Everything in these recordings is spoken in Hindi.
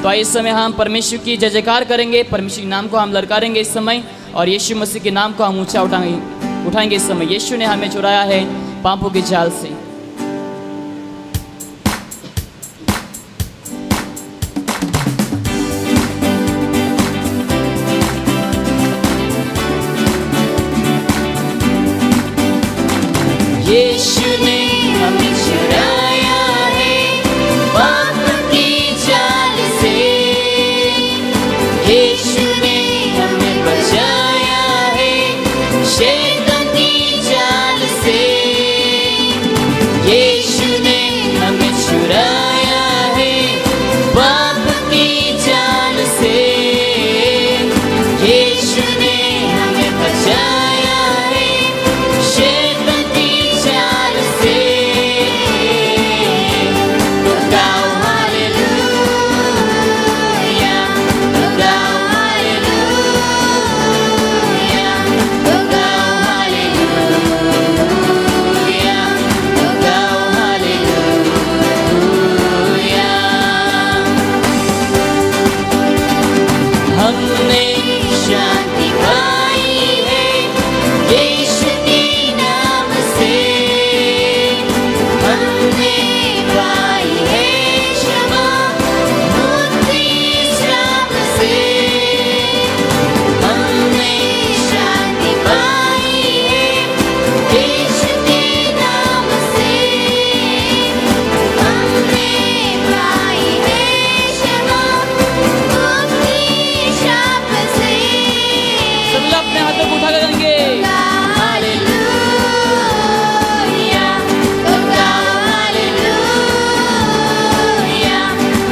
तो इस समय हम परमेश्वर की जय जयकार करेंगे, परमेश्वर के नाम को हम ललकारेंगे इस समय, और यीशु मसीह के नाम को हम ऊंचा उठाएंगे इस समय। यीशु ने हमें छुड़ाया है पापों के जाल से। यीशु ने हमें छुड़ाया है पाप की जाल से, यीशु ने हमें बचाया है शैतान की जाल से, यीशु ने हमें छुड़ाया है पाप की जाल से, यीशु ने हमें बचाया है शैतान की जाल से। तो गाओ हालेलुया, तो गाओ हालेलुया, तो गाओ हालेलुया, तो गाओ हालेलुया। हमने शांति पाई है यीशु के नाम से, हमने पाई है क्षमा मुक्ति श्राप से, हमने शांति पाई है यीशु के नाम से, हमने पाई है क्षमा मुक्ति श्राप से। सब लोग अपने हाथों को उठा करेंगे हालेलुया, तो गाओ हालेलुया,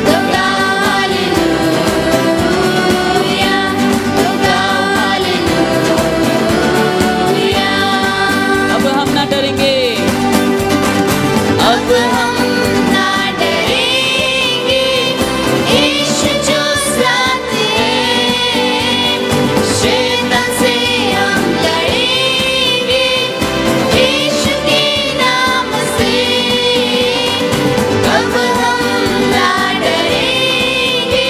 तो गाओ हालेलुया, तो गाओ हालेलुया। अब हम ना डरेंगे, अब हम ना डरेंगे, यीशु जो साथ है, शैतान से हम लड़ेंगे यीशु के नाम से। अब हम ना डरेंगे,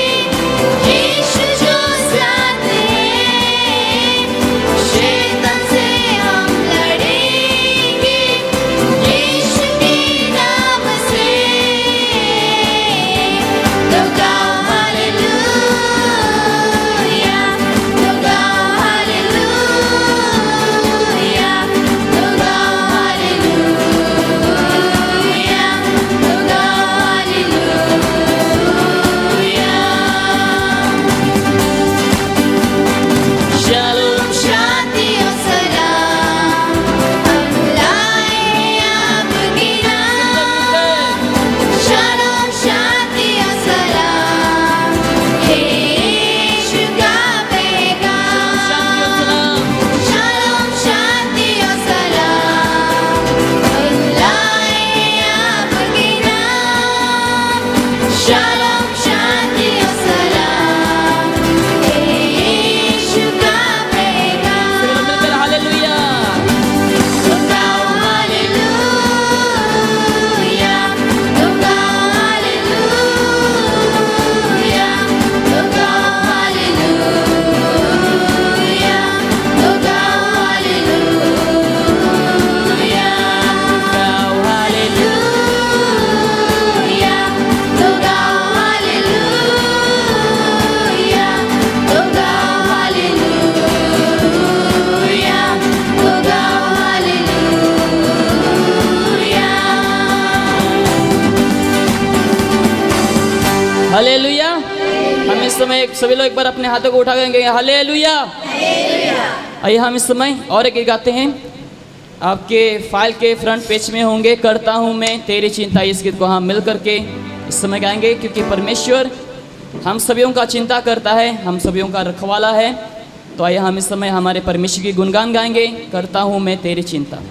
यीशु जो साथ है, शैतान से हम लड़ेंगे यीशु के नाम से। तो गाओ हालेलुया, तो गाओ हालेलुया, तो गाओ हालेलुया, तो गाओ हालेलुया। शालोम शांति और सलाम हम लाए आपके नाम, शालोम शांति और सलाम यीशु का पैगाम, शालोम शांति और सलाम हम लाए आपके नाम, शालोम शांति और सलाम यीशु का पैगाम। हालेलुया, तो गाओ हालेलुया, तो गाओ हालेलुया, तो गाओ हालेलुया, तो गाओ हालेलुया, गाओ हालेलुया, तो गाओ हालेलुया, तो गाओ हालेलुया, तो गाओ हालेलुया। हालेलुया। हम इस समय सभी लोग एक बार अपने हाथों को उठा करेंगे हालेलुया। आइए हम इस समय और एक गीत गाते हैं, आपके फाइल के फ्रंट पेज में होंगे, करता हूँ मैं तेरी चिंता। इस गीत को हम मिल करके इस समय गाएंगे, क्योंकि परमेश्वर हम सभी का चिंता करता है, हम सभी का रखवाला है। तो आइए हम इस समय हमारे परमेश्वर की गुणगान गाएंगे, करता हूँ मैं तेरी चिंता।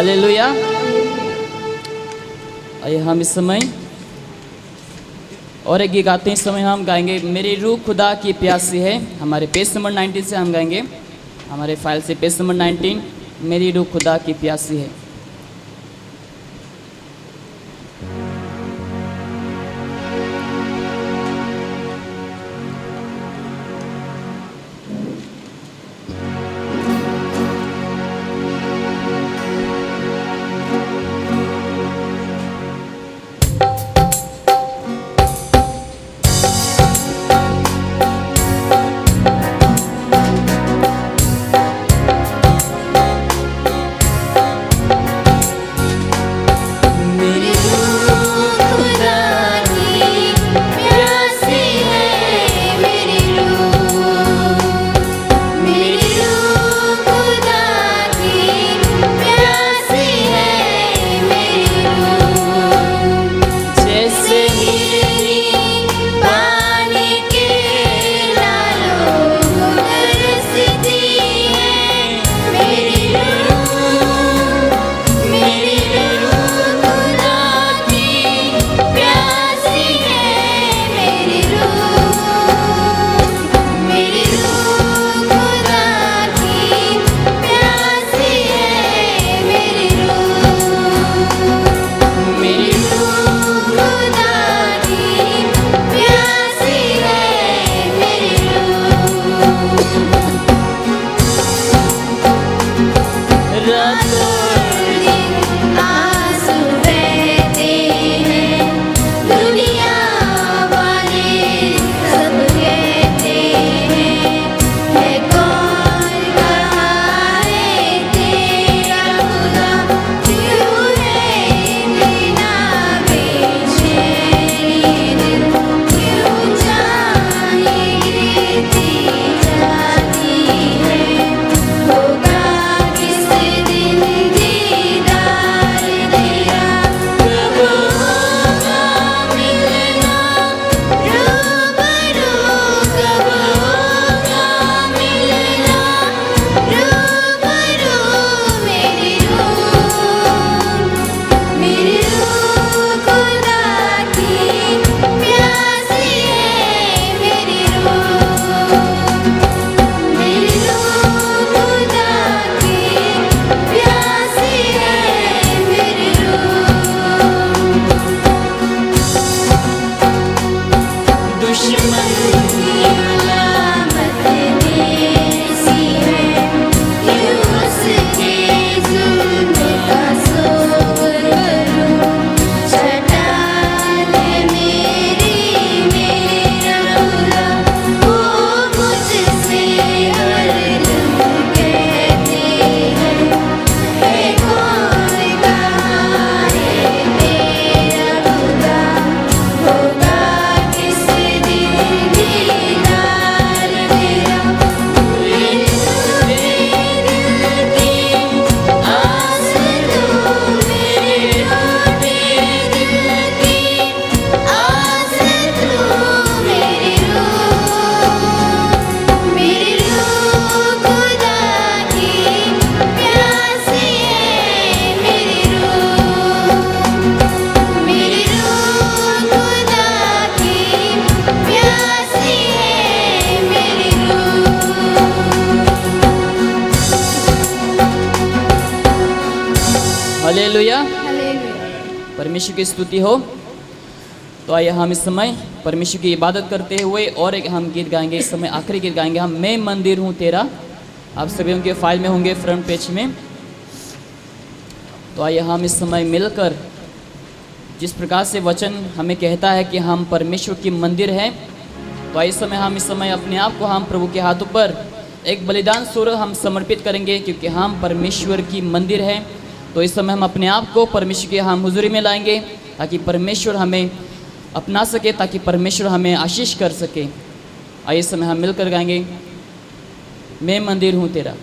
हालेलुया। आइए हम इस समय और एक गीत गाते हैं। इस समय हम गाएंगे मेरी रूह खुदा की प्यासी है। हमारे पेज नंबर 19 से हम गाएंगे, हमारे फाइल से पेज नंबर 19, मेरी रूह खुदा की प्यासी है। हालेलुया। परमेश्वर की स्तुति हो। तो आइए हम इस समय परमेश्वर की इबादत करते हुए और एक हम गीत गाएंगे। इस समय आखिरी गीत गाएंगे हम, मैं मंदिर हूँ तेरा। आप सभी उनके फाइल में होंगे फ्रंट पेज में। तो आइए हम इस समय मिलकर, जिस प्रकार से वचन हमें कहता है कि हम परमेश्वर की मंदिर हैं, तो इस समय हम अपने आप को हम प्रभु के हाथों पर एक बलिदान स्वरूप हम समर्पित करेंगे, क्योंकि हम परमेश्वर की मंदिर हैं। तो इस समय हम अपने आप को परमेश्वर के हम हुजूरी में लाएंगे, ताकि परमेश्वर हमें अपना सके, ताकि परमेश्वर हमें आशीष कर सके। आइए इस समय हम मिलकर गाएंगे, मैं मंदिर हूँ तेरा।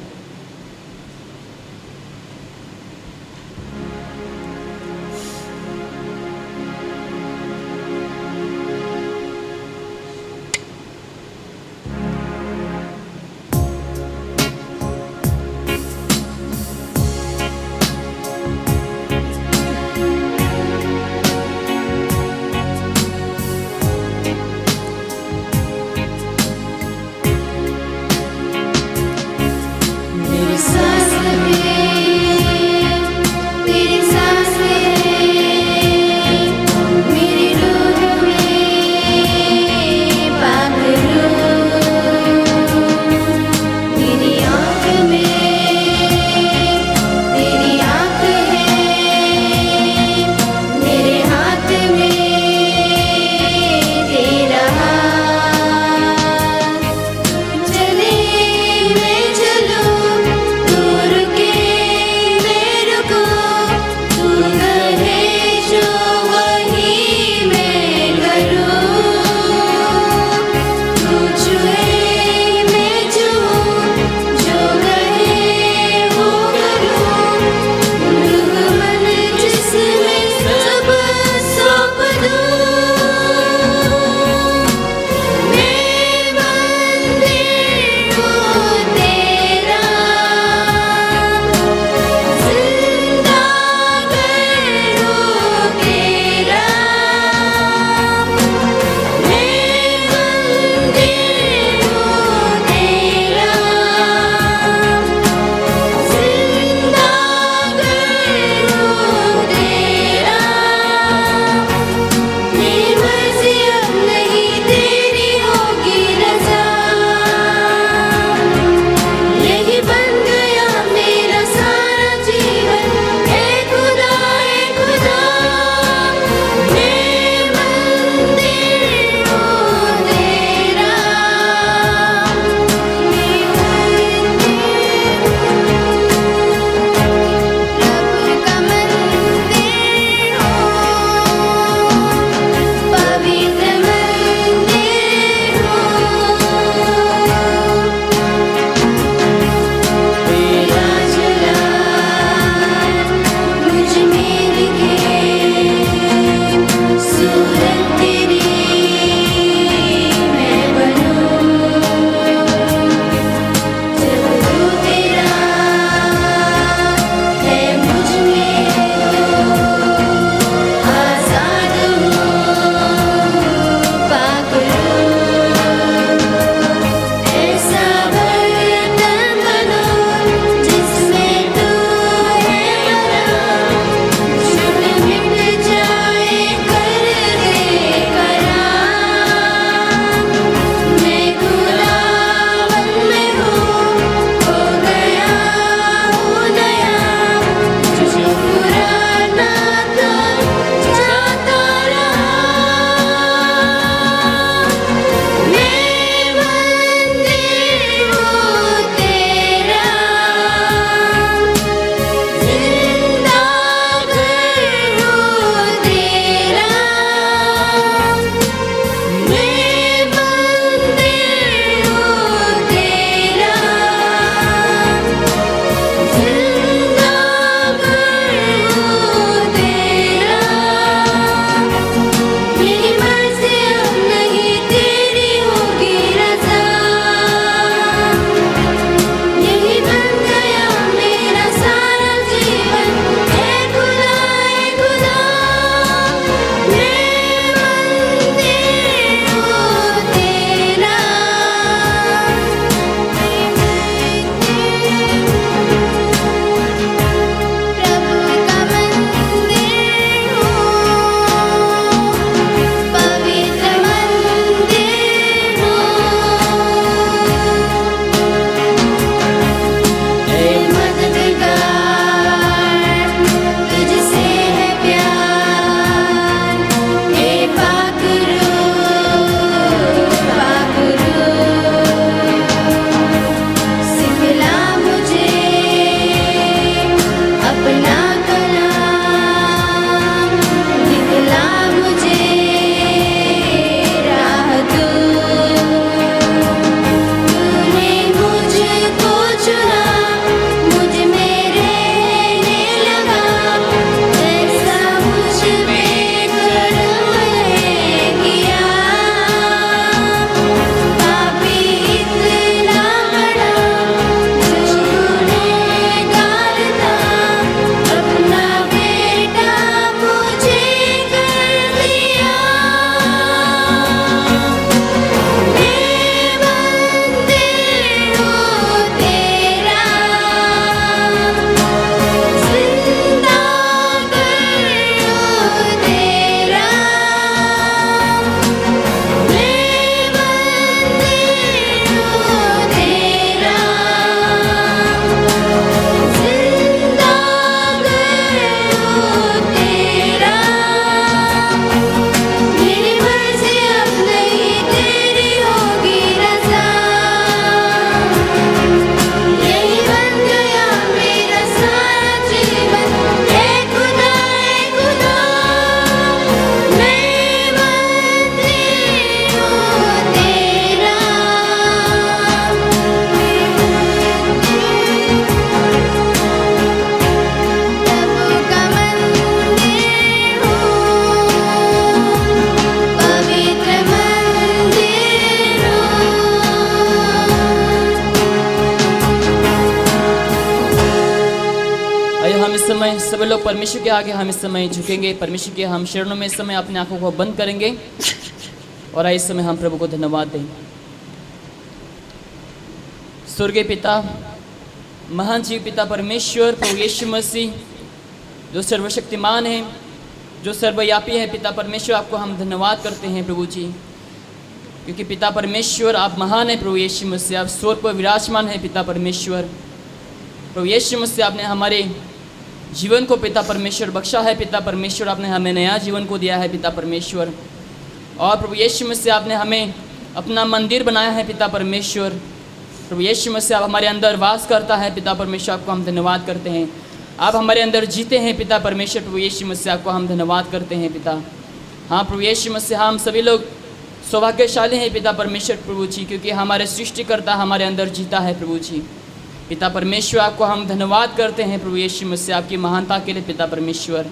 समय सभी लोग परमेश्वर के आगे हम इस समय झुकेंगे, परमेश्वर के हम शरणों में इस समय अपनी आंखों को बंद करेंगे और इस समय हम प्रभु को धन्यवाद दें। स्वर्गीय पिता, महान जीव पिता परमेश्वर, प्रभु यीशु मसीह जो सर्वशक्तिमान है, जो सर्वव्यापी है, पिता परमेश्वर आपको हम धन्यवाद करते हैं प्रभु जी, क्योंकि पिता परमेश्वर आप महान है। प्रभु यीशु मसीह आप स्वर्ग पर विराजमान है। पिता परमेश्वर, प्रभु यीशु मसीह आपने हमारे जीवन को पिता परमेश्वर बख्शा है। पिता परमेश्वर आपने हमें नया जीवन को दिया है। पिता परमेश्वर, और प्रभु यीशु मसीह आपने हमें अपना मंदिर बनाया है। पिता परमेश्वर, प्रभु यीशु मसीह आप हमारे अंदर वास करता है। पिता परमेश्वर आपको हम धन्यवाद करते हैं। आप हमारे अंदर जीते हैं। पिता परमेश्वर, प्रभु यीशु मसीह आपको हम धन्यवाद करते हैं पिता। हाँ प्रभु यीशु मसीह, हम सभी लोग सौभाग्यशाली हैं पिता परमेश्वर प्रभु जी, क्योंकि हमारे सृष्टिकर्ता हमारे अंदर जीता है प्रभु जी। पिता परमेश्वर आपको हम धन्यवाद करते हैं प्रभु यीशु मसीह आपकी महानता के लिए पिता परमेश्वर।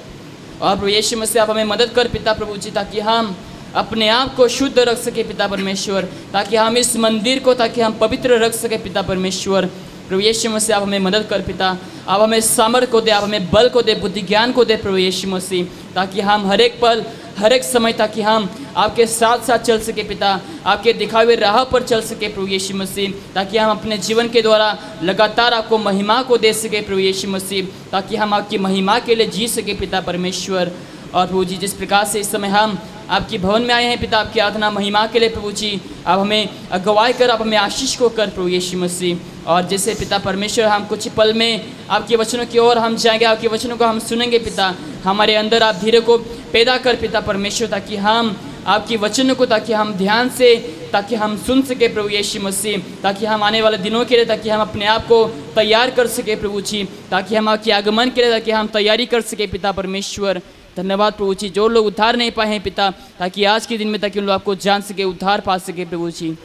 और प्रभु यीशु मसीह आप हमें मदद कर पिता प्रभु जी, ताकि हम अपने आप को शुद्ध रख सके पिता परमेश्वर, ताकि हम इस मंदिर को ताकि हम पवित्र रख सके पिता परमेश्वर। प्रभु यीशु मसीह आप हमें मदद कर पिता, आप हमें सामर्थ को दे, आप हमें बल को दे, बुद्धि ज्ञान को दे प्रभु यीशु मसीह, ताकि हम हर एक पल हर एक समय ताकि हम आपके साथ साथ चल सके पिता, आपके दिखाए हुए राह पर चल सके प्रभु यीशु मसीह, ताकि हम अपने जीवन के द्वारा लगातार आपको महिमा को दे सके प्रभु यीशु मसीह, ताकि हम आपकी महिमा के लिए जी सके पिता परमेश्वर। और प्रभु जी, जिस प्रकार से इस समय हम आपकी भवन में आए हैं पिता, आपकी आराधना महिमा के लिए प्रभु जी, आप हमें अगुवाई कर, आप हमें आशीष को कर प्रभु यीशु मसीह। और जैसे पिता परमेश्वर हम कुछ पल में आपके वचनों की ओर हम जाएंगे, आपके वचनों को हम सुनेंगे पिता, हमारे अंदर आप धीरे को पैदा कर पिता परमेश्वर, ताकि हम आपके वचनों को ताकि हम ध्यान से ताकि हम सुन सके प्रभु यीशु मसीह, ताकि हम आने वाले दिनों के लिए ताकि हम अपने आप को तैयार कर सके प्रभु जी, ताकि हम आपके आगमन के लिए ताकि हम तैयारी कर सके पिता परमेश्वर। धन्यवाद प्रभु जी, जो लोग उद्धार नहीं पाए हैं पिता, ताकि आज के दिन में ताकि उन लोग आपको जान सके, उद्धार पा सके प्रभु जी।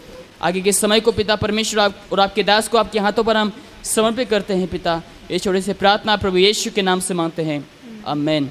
आगे के समय को पिता परमेश्वर आप और आपके दास को आपके हाथों पर हम समर्पित करते हैं पिता। ये छोटे से प्रार्थना प्रभु यीशु के नाम से मांगते हैं, आमीन।